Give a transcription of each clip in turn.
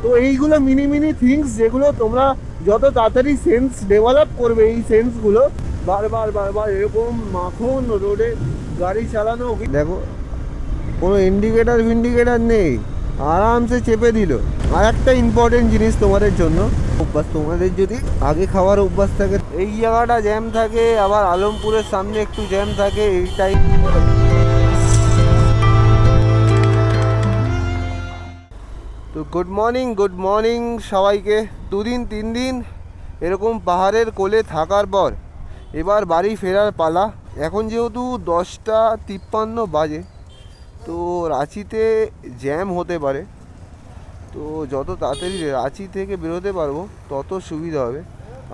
তো এইগুলো mini mini things যেগুলো তোমরা যত তাড়াতাড়ি সেন্স ডেভেলপ করবে, এই সেন্সগুলো বারবার বারবার এরকম মাখন রোডে গাড়ি চালানো। দেখো কোনো ইন্ডিকেটার ফিন্ডিকেটার নেই, আরামসে চেপে দিল। আর একটা ইম্পর্টেন্ট জিনিস তোমাদের জন্য, অভ্যাস, তোমাদের যদি আগে খাওয়ার অভ্যাস থাকে, এই জায়গাটা জ্যাম থাকে, আবার আলমপুরের সামনে একটু জ্যাম থাকে এই টাইম। তো গুড মর্নিং সবাইকে। 2 দিন 3 দিন এরকম পাহাড়ের কোলে থাকার পর এবার বাড়ি ফেরার পালা। এখন যেহেতু 10:53 বাজে, তো রাঁচিতে জ্যাম হতে পারে, তো যত তাড়াতাড়ি রাঁচি থেকে বেরোতে পারবো তত সুবিধা হবে।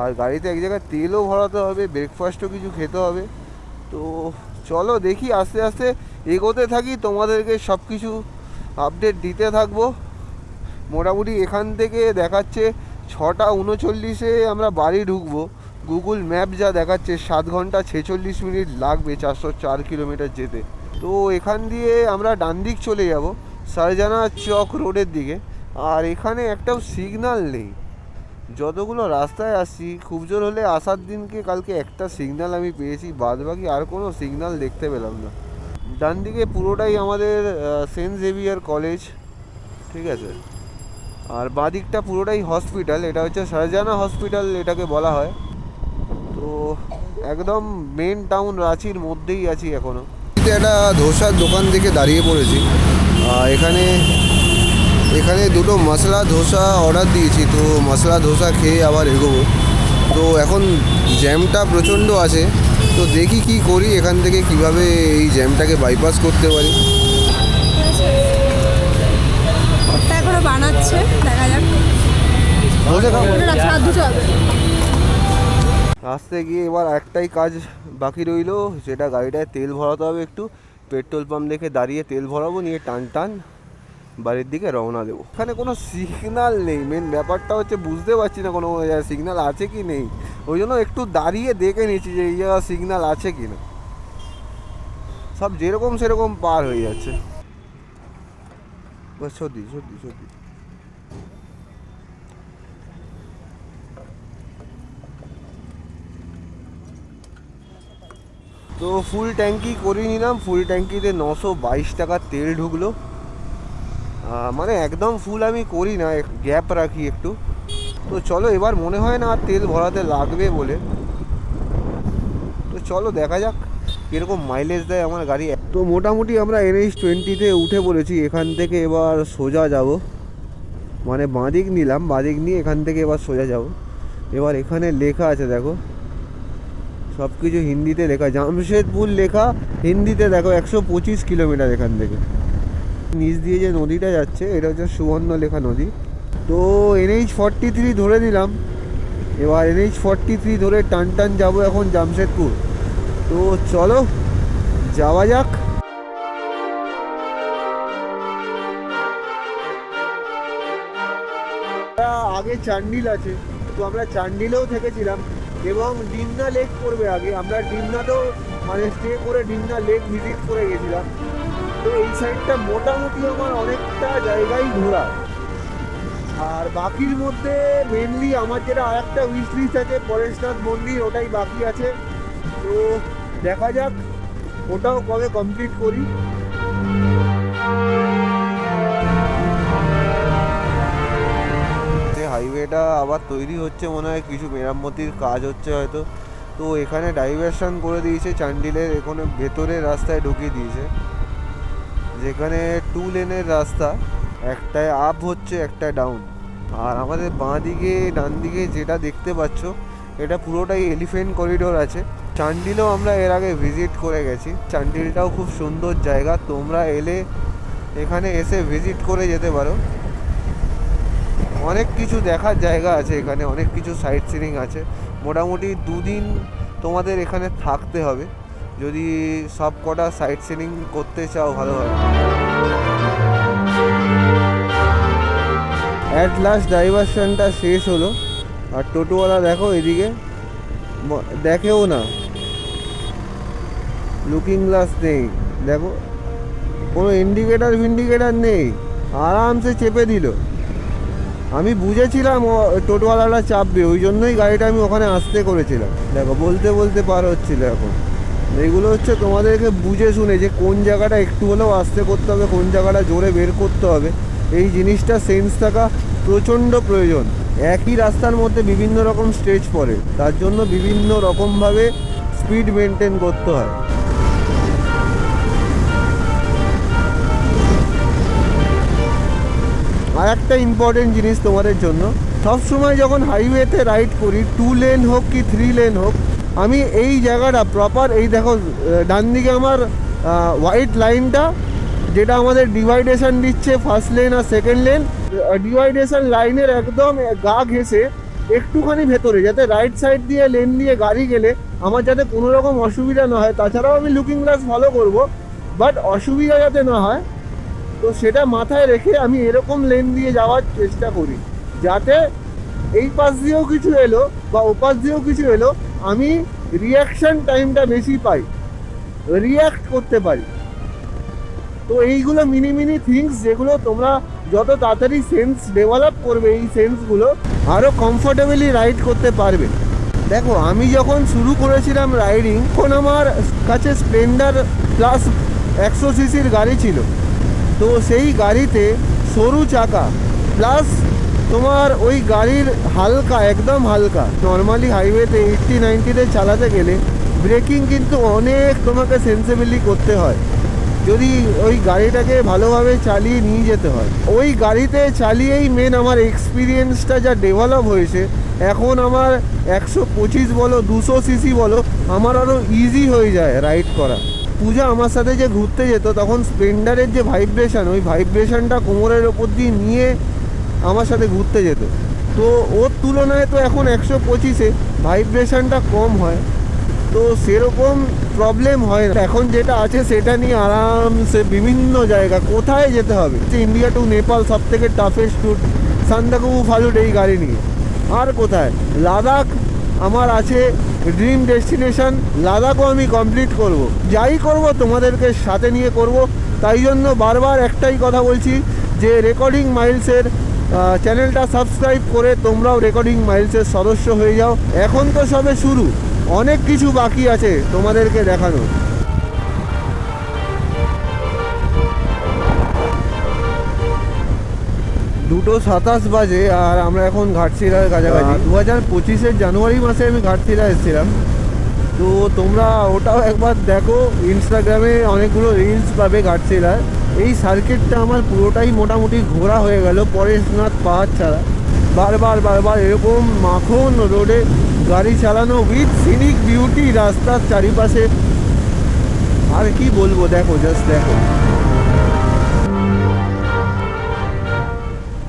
আর গাড়িতে এক জায়গায় তেলও ভরাতে হবে, ব্রেকফাস্টও কিছু খেতে হবে। তো চলো দেখি, আস্তে আস্তে এগোতে থাকি, তোমাদেরকে সব কিছু আপডেট দিতে থাকবো। মোটামুটি এখান থেকে দেখাচ্ছে 6:39 আমরা বাড়ি ঢুকবো। গুগল ম্যাপ যা দেখাচ্ছে 7 ঘন্টা 46 মিনিট লাগবে 404 কিলোমিটার যেতে। তো এখান দিয়ে আমরা ডান দিক চলে যাব সারজানা চক রোডের দিকে। আর এখানে একটাও সিগন্যাল নেই, যতগুলো রাস্তায় আসছি, খুব জোর হলে আসার দিনকে কালকে একটা সিগন্যাল আমি পেয়েছি, বাদ বাকি আর কোনো সিগন্যাল দেখতে পেলাম না। ডান দিকে পুরোটাই আমাদের সেন্ট জেভিয়ার কলেজ, ঠিক আছে। আর বাঁ দিকটা পুরোটাই হসপিটাল, এটা হচ্ছে সারজানা হসপিটাল এটাকে বলা হয়। তো একদম মেন টাউন রাঁচির মধ্যেই আছি এখনও। একটা ধোসার দোকান থেকে দাঁড়িয়ে পড়েছি। এখানে দুটো মশলা ধোসা অর্ডার দিয়েছি, তো মশলা ধোসা খেয়ে আবার এগোবো। তো এখন জ্যামটা প্রচণ্ড আছে, তো দেখি কি করি, এখান থেকে কিভাবে এই জ্যামটাকে বাইপাস করতে পারি। এখনো বানাচ্ছে, দেখা যাক। আসতে গিয়ে এবার একটাই কাজ বাকি রইলো, যেটা গাড়িটায় তেল ভরাতে হবে। একটু পেট্রোল পাম্প দেখে দাঁড়িয়ে তেল ভরাবো, নিয়ে টান বাড়ির দিকে রওনা দেবো। এখানে কোনো সিগন্যাল নেই, মেন ব্যাপারটা হচ্ছে বুঝতে পারছি না কোনো সিগন্যাল আছে কি নেই। ওই জন্য একটু দাঁড়িয়ে দেখে নিচ্ছি যে এই জায়গায় সিগন্যাল আছে কি না। সব যেরকম সেরকম পার হয়ে যাচ্ছে। সত্যি। তো ফুল ট্যাঙ্কি করে নিলাম, ফুল ট্যাঙ্কিতে 922 টাকার তেল ঢুকলো। মানে একদম ফুল আমি করি না, গ্যাপ রাখি একটু। তো চলো, এবার মনে হয় না আর তেল ভরাতে লাগবে বলে। তো চলো দেখা যাক কীরকম মাইলেজ দেয় আমার গাড়ি। তো মোটামুটি আমরা NH20-তে উঠে পড়েছি। এখান থেকে এবার সোজা যাব, মানে বাঁদিক নিলাম, বাঁদিক নিয়ে এখান থেকে এবার সোজা যাব। এবার এখানে লেখা আছে দেখো, সব কিছু হিন্দিতে লেখা, জামশেদপুর লেখা হিন্দিতে দেখো। 125 কিলোমিটার এখান থেকে। নিচ দিয়ে যে নদীটা যাচ্ছে এটা হচ্ছে সুবর্ণলেখা নদী। তো NH43 ধরে নিলাম, এবার NH43 ধরে টান যাবো এখন জামশেদপুর। তো চলো যাওয়া যাক। আগে চান্ডিল আছে, তো আমরা চান্ডিলেও থেকেছিলাম এবং ডিমনা লেক পড়বে আগে। আমরা ডিমনাতেও মানে স্টে করে ডিমনা লেক ভিজিট করে গেছিলাম। তো এই সাইডটা মোটামুটি আমার অনেকটা জায়গায় ঘোরা। আর বাকির মধ্যে মেনলি আমার যেটা আর একটা উইশ লিস্ট আছে, পরেশনাথ মন্দির, ওটাই বাকি আছে। তো দেখা যাক ওটাও কবে কমপ্লিট করি। হাইওয়েটা আবার তৈরি হচ্ছে মনে হয়, কিছু মেরামতির কাজ হচ্ছে হয়তো। তো এখানে ডাইভারশন করে দিয়েছে চান্ডিলের, এখানে ভেতরের রাস্তায় ঢুকিয়ে দিয়েছে, যেখানে 2 লেনের রাস্তা, একটায় আপ হচ্ছে একটায় ডাউন। আর আমাদের বাঁ দিকে ডান দিকে যেটা দেখতে পাচ্ছ এটা পুরোটাই এলিফেন্ট করিডোর আছে। চান্ডিলও আমরা এর আগে ভিজিট করে গেছি, চান্ডিলটাও খুব সুন্দর জায়গা, তোমরা এলে এখানে এসে ভিজিট করে যেতে পারো। অনেক কিছু দেখার জায়গা আছে এখানে, অনেক কিছু সাইট সিনিং আছে। মোটামুটি 2 দিন তোমাদের এখানে থাকতে হবে যদি সব কটা সাইট সিনিং করতে চাও ভালোভাবে। অ্যাট লাস্ট ডাইভারশনটা শেষ হলো। আর টোটোওয়ালা দেখো এদিকে দেখেও না, লুকিং গ্লাস নেই, দেখো কোনো ইন্ডিকেটার ফিন্ডিকেটার নেই, আরামসে চেপে দিল। আমি বুঝেছিলাম ও টোটোওয়ালাটা চাপবে, ওই জন্যই গাড়িটা আমি ওখানে আসতে করেছিলাম। দেখো বলতে বলতে পার হচ্ছিল এখন। এইগুলো হচ্ছে তোমাদেরকে বুঝে শুনে যে কোন জায়গাটা একটু হলেও আস্তে করতে হবে, কোন জায়গাটা জোরে বের করতে হবে, এই জিনিসটা সেন্স থাকা প্রচণ্ড প্রয়োজন। একই রাস্তার মধ্যে বিভিন্ন রকম স্টেজ পড়ে, তার জন্য বিভিন্ন রকমভাবে স্পিড মেনটেন করতে হয়। আর একটা ইম্পর্টেন্ট জিনিস তোমাদের জন্য, সবসময় যখন হাইওয়েতে রাইড করি, 2 লেন হোক কি 3 লেন হোক, আমি এই জায়গাটা প্রপার, এই দেখো ডান দিকে আমার হোয়াইট লাইনটা যেটা আমাদের ডিভাইডেশন দিচ্ছে ফার্স্ট লেন আর সেকেন্ড লেন, ডিভাইডেশন লাইনের একদম গা ঘেঁষে একটুখানি ভেতরে, যাতে রাইট সাইড দিয়ে লেন দিয়ে গাড়ি গেলে আমার যাতে কোনো রকম অসুবিধা না হয়। তাছাড়াও আমি লুকিং গ্লাস ফলো করব, বাট অসুবিধা যাতে না হয়, তো সেটা মাথায় রেখে আমি এরকম লেন দিয়ে যাওয়ার চেষ্টা করি, যাতে এই পাশ দিয়েও কিছু এলো বা ও পাশ দিয়েও কিছু এলো, আমি রিয়াকশন টাইমটা বেশি পাই, রিয়াক্ট করতে পারি। তো এইগুলো মিনি মিনি থিংস, যেগুলো তোমরা যত তাড়াতাড়ি সেন্স ডেভেলপ করবে, এই সেন্সগুলো আরও কমফোর্টেবলি রাইড করতে পারবে। দেখো আমি যখন শুরু করেছিলাম রাইডিং, তখন আমার কাছে স্প্লেন্ডার প্লাস 100 সিসির গাড়ি ছিল। তো সেই গাড়িতে সরু চাকা প্লাস তোমার ওই গাড়ির হালকা, একদম হালকা, নর্মালি হাইওয়েতে 80-90-তে চালাতে গেলে ব্রেকিং কিন্তু অনেক তোমাকে সেন্সিবলি করতে হয়, যদি ওই গাড়িটাকে ভালোভাবে চালিয়ে নিয়ে যেতে হয়। ওই গাড়িতে চালিয়েই মেন আমার এক্সপিরিয়েন্সটা যা ডেভেলপ হয়েছে, এখন আমার 125 বলো 200 সিসি বলো, আমার আরও ইজি হয়ে যায় রাইড করা। পূজা আমার সাথে যে ঘুরতে যেত, তখন স্প্লেন্ডারের যে ভাইব্রেশন, ওই ভাইব্রেশনটা কোমরের ওপর দিয়ে নিয়ে আমার সাথে ঘুরতে যেত। তো ওর তুলনায় তো এখন 125-এ ভাইব্রেশনটা কম হয়, তো সেরকম প্রবলেম হয় না। এখন যেটা আছে সেটা নিয়ে আরামসে বিভিন্ন জায়গা, কোথায় যেতে হবে, ইন্ডিয়া টু নেপাল সব থেকে টাফেস্ট রুট, সান্দাকফু ফালুট এই গাড়ি নিয়ে। আর কোথায়, লাদাখ আমার আছে ড্রিম ডেস্টিনেশন, লাদাখও আমি কমপ্লিট করব, যাই করব তোমাদেরকে সাথে নিয়ে করব। তাই জন্য বারবার একটাই কথা বলছি যে রেকর্ডিং মাইলসের চ্যানেলটা সাবস্ক্রাইব করে তোমরাও রেকর্ডিং মাইলসের সদস্য হয়ে যাও। এখন তো সবে শুরু, অনেক কিছু বাকি আছে তোমাদেরকে দেখানো। 2:27 বাজে আর আমরা এখন ঘাটশিলার কাছাকাছি। 2025-এর জানুয়ারি মাসে আমি ঘাটশিলা এসেছিলাম, তো তোমরা ওটাও একবার দেখো, ইনস্টাগ্রামে অনেকগুলো রিলস পাবে ঘাটশিলার। এই সার্কিটটা আমার পুরোটাই মোটামুটি ঘোরা হয়ে গেল পরেশনাথ পাহাড় ছাড়া। বারবার এরকম মাখন রোডে গাড়ি চালানো উইথ সিনিক বিউটি রাস্তার চারিপাশে, আর কি বলবো, দেখো জাস্ট দেখো।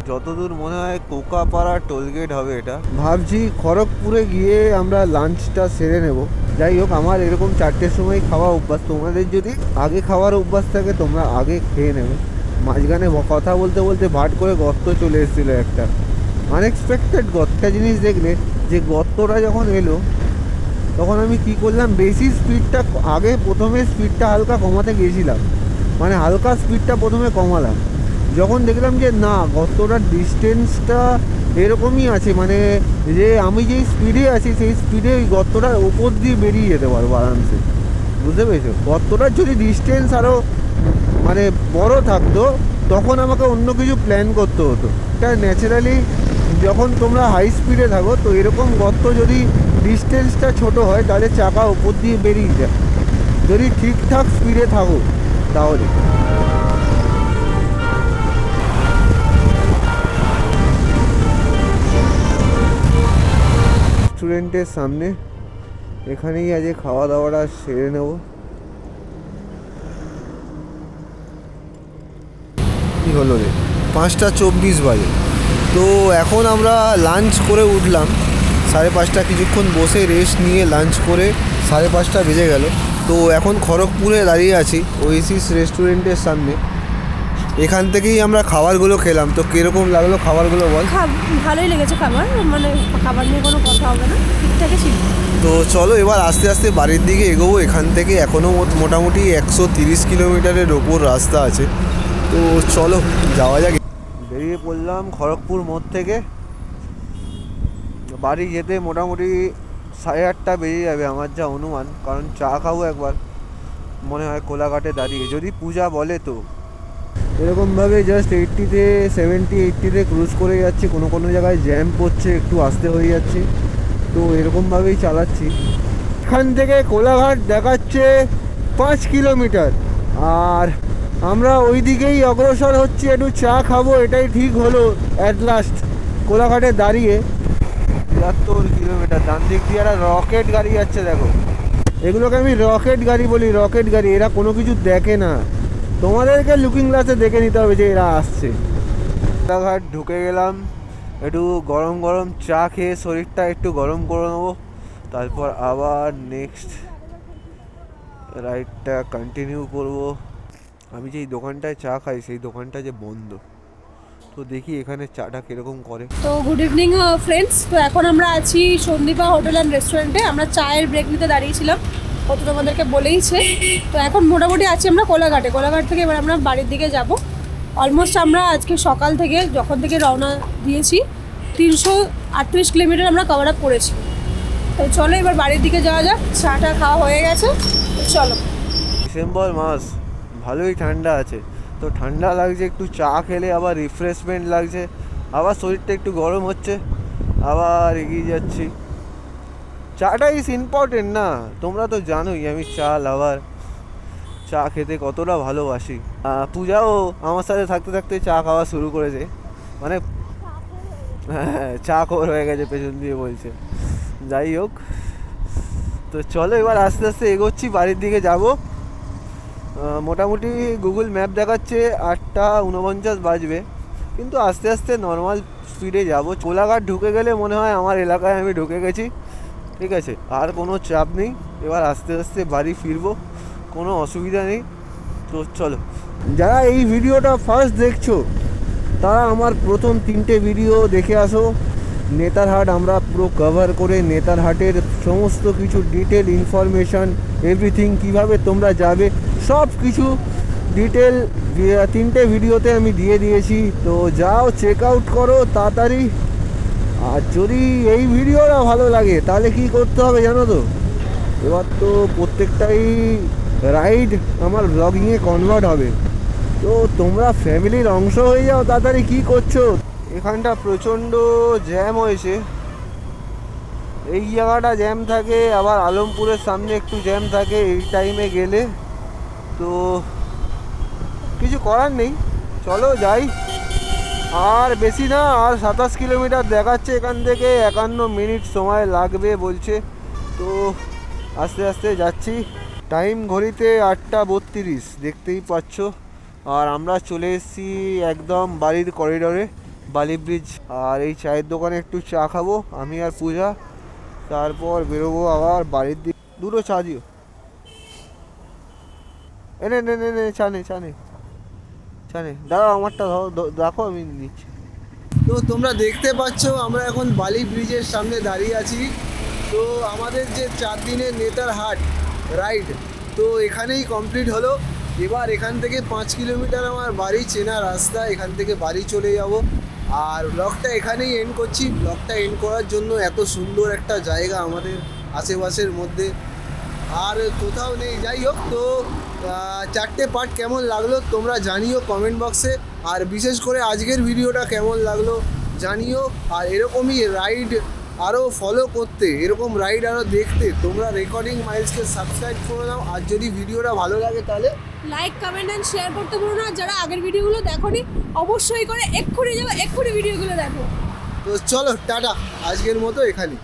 যতদূর মনে হয় কোকাপাড়া টোলগেট হবে এটা। ভাবছি খড়গপুরে গিয়ে আমরা লাঞ্চটা সেরে নেব। যাই হোক, আমার এরকম 4টের সময় খাওয়া অভ্যাস, তোমাদের যদি আগে খাওয়ার অভ্যাস থাকে তোমরা আগে খেয়ে নেবে। মাঝখানে কথা বলতে বলতে ভাট করে গর্ত চলে এসেছিলো একটা, আনএক্সপেক্টেড গর্তটা জিনিস দেখলে, যে গর্তটা যখন এলো তখন আমি কি করলাম, বেশি স্পিডটা আগে প্রথমে স্পিডটা হালকা কমাতে গিয়েছিলাম, মানে হালকা স্পিডটা প্রথমে কমালাম। যখন দেখলাম যে না, গর্তটার ডিস্টেন্সটা এরকমই আছে, মানে যে আমি যেই স্পিডে আছি সেই স্পিডে ওই গর্তটার ওপর দিয়ে বেরিয়ে যেতে পারবো আরামসে, বুঝতে পেরেছো? গর্তটার যদি ডিস্টেন্স আরও মানে বড় থাকতো তখন আমাকে অন্য কিছু প্ল্যান করতে হতো। এটা ন্যাচারালি যখন তোমরা হাই স্পিডে থাকো, তো এরকম গর্ত যদি ডিস্টেন্সটা ছোট হয় তাহলে চাকা ওপর দিয়ে বেরিয়ে যায়, যদি ঠিকঠাক স্পিডে থাকো তাহলে। রেস্টুরেন্টের সামনে, এখানেই আজ খাওয়া দাওয়াটা সেরে নেব। কি হলো রে, 5:24 বাজে। তো এখন আমরা লাঞ্চ করে উঠলাম 5:30, কিছুক্ষণ বসে রেস্ট নিয়ে লাঞ্চ করে 5:30 বেজে গেল। তো এখন খড়গপুরে দাঁড়িয়ে আছি ওয়েসিস রেস্টুরেন্টের সামনে। এখান থেকেই আমরা খাবারগুলো খেলাম। তো কীরকম লাগলো খাবারগুলো বল? ভালোই লেগেছে খাবার, মানে খাবার নিয়ে কোনো কথা হবে না, ঠিকঠাকই ছিল। তো চলো এবার আস্তে আস্তে বাড়ির দিকে এগোবো। এখান থেকে এখনও মোটামুটি 130 কিলোমিটারের ওপর রাস্তা আছে, তো চলো যাওয়া যাক। বেরিয়ে পড়লাম খড়গপুর মোড় থেকে। বাড়ি যেতে মোটামুটি 8:30 বেজে যাবে আমার যা অনুমান, কারণ চা খাবো একবার মনে হয় কোলাঘাটে দাঁড়িয়ে, যদি পূজা বলে তো। এরকমভাবে জাস্ট 80-তে 70-80-তে ক্রুজ করে যাচ্ছি। কোনো কোনো জায়গায় জ্যাম পড়ছে, একটু আসতে হয়ে যাচ্ছে, তো এরকমভাবেই চালাচ্ছি। এখান থেকে কোলাঘাট দেখাচ্ছে 5 কিলোমিটার, আর আমরা ওই দিকেই অগ্রসর হচ্ছি। একটু চা খাবো, এটাই ঠিক হলো অ্যাট লাস্ট কোলাঘাটে দাঁড়িয়ে। 73 কিলোমিটার। ডান দিক দিয়ে একটা রকেট গাড়ি যাচ্ছে, দেখো। এগুলোকে আমি রকেট গাড়ি বলি, রকেট গাড়ি। এরা কোনো কিছু দেখে না, তোমাদেরকে লুকিং গ্লাসে দেখে নিতে হবে যে এরা আসছে। কোলাঘাট ঢুকে গেলাম। একটু গরম গরম চা খেয়ে শরীরটা একটু গরম করে নেবো, তারপর আবার নেক্সট রাইডটা কন্টিনিউ করব। আমি যেই দোকানটায় চা খাই সেই দোকানটা যে বন্ধ, তো দেখি এখানে চাটা কীরকম করে। তো গুড ইভিনিং ফ্রেন্ডস। তো এখন আমরা আছি সন্দীপা হোটেল অ্যান্ড রেস্টুরেন্টে। আমরা চায়ের ব্রেক নিতে দাঁড়িয়েছিলাম, কত তোমাদেরকে বলেইছে। তো এখন মোটামুটি আছি আমরা কোলাঘাটে। কোলাঘাট থেকে এবার আমরা বাড়ির দিকে যাব। অলমোস্ট আমরা আজকে সকাল থেকে যখন থেকে রওনা দিয়েছি 338 কিলোমিটার আমরা কভার আপ করেছি। তো চলো এবার বাড়ির দিকে যাওয়া যাক। চাটা খাওয়া হয়ে গেছে, তো চলো। ডিসেম্বর মাস, ভালোই ঠান্ডা আছে, তো ঠান্ডা লাগছে, একটু চা খেলে আবার রিফ্রেশমেন্ট লাগছে, আবার শরীরটা একটু গরম হচ্ছে, আবার এগিয়ে যাচ্ছি। চাটা ইজ ইম্পর্টেন্ট না, তোমরা তো জানোই আমি চা লাভার, চা খেতে কতটা ভালোবাসি। পূজাও আমার সাথে থাকতে থাকতে চা খাওয়া শুরু করেছে, মানে হ্যাঁ চা খোর হয়ে গেছে পেছন দিয়ে বলছে। যাই হোক, তো চলো এবার আস্তে আস্তে এগোচ্ছি, বাড়ির দিকে যাব। মোটামুটি গুগল ম্যাপ দেখাচ্ছে 8:49 বাজবে, কিন্তু আস্তে আস্তে নর্মাল স্পিডে যাব। কোলাঘাট ঢুকে গেলে মনে হয় আমার এলাকায় আমি ঢুকে গেছি, ঠিক আছে, আর কোনো চাপ নেই। এবার আস্তে আস্তে বাড়ি ফিরবো, কোনো অসুবিধা নেই। তো চলো, যারা এই ভিডিওটা ফার্স্ট দেখছো তারা আমার প্রথম 3টে ভিডিও দেখে আসো। নেতারহাট আমরা পুরো কভার করে নেতারহাটের সমস্ত কিছু ডিটেল ইনফরমেশান, এভরিথিং, কিভাবে তোমরা যাবে সব কিছু ডিটেল 3টে ভিডিওতে আমি দিয়ে দিয়েছি। তো যাও চেক আউট করো তাড়াতাড়ি। আর যদি এই ভিডিওটা ভালো লাগে তাহলে কি করতে হবে জানো তো? এবার তো প্রত্যেকটাই রাইড আমার ব্লগিংয়ে কনভার্ট হবে, তো তোমরা ফ্যামিলির অংশ হয়ে যাও তাড়াতাড়ি। কি করছো? এখানটা প্রচণ্ড জ্যাম হয়েছে, এই জায়গাটা জ্যাম থাকে, আবার আলমপুরের সামনে একটু জ্যাম থাকে এই টাইমে গেলে, তো কিছু করার নেই। চলো যাই, আর বেশি না, আর 27 কিলোমিটার দেখাচ্ছে এখান থেকে, 51 মিনিট সময় লাগবে বলছে, তো আস্তে আস্তে যাচ্ছি। টাইম ঘড়িতে 8:32 দেখতেই পাচ্ছ। আর আমরা চলে এসেছি একদম বাড়ির করিডোরে, বালি ব্রিজ। আর এই চায়ের দোকানে একটু চা খাবো আমি আর পূজা, তারপর বেরোবো আবার বাড়ির দিকে। দুটো চা দিও, এনে নে নে নে চা নে চা নে চা নে, দাঁড়াও আমারটা দেখো আমি নিচ্ছি। তো তোমরা দেখতে পাচ্ছ আমরা এখন বালি ব্রিজের সামনে দাঁড়িয়ে আছি। তো আমাদের যে 4 দিনের নেতারহাট রাইড তো এখানেই কমপ্লিট হলো। এবার এখান থেকে 5 কিলোমিটার আমার বাড়ি, চেনা রাস্তা, এখান থেকে বাড়ি চলে যাব। আর ব্লগটা এখানেই এন্ড করছি। ব্লগটা এন্ড করার জন্য এত সুন্দর একটা জায়গা আমাদের আশেপাশের মধ্যে আর কোথাও নেই। যাই হোক, তো 4টে পার্ট কেমন লাগলো তোমরা জানিও কমেন্ট বক্সে, আর বিশেষ করে আজকের ভিডিওটা কেমন লাগলো জানিও। আর এরকমই রাইড আরও ফলো করতে, এরকম রাইড আরও দেখতে তোমরা রেকর্ডিং মাইলসকে সাবস্ক্রাইব করে নাও। আর যদি ভিডিওটা ভালো লাগে তাহলে লাইক, কমেন্ট অ্যান্ড শেয়ার করতে ভুলো না। যারা আগের ভিডিওগুলো দেখোনি অবশ্যই করে এক্ষুনি যাবে, এক্ষুনি ভিডিওগুলো দেখো। তো চলো টাটা, আজকের মতো এখানে।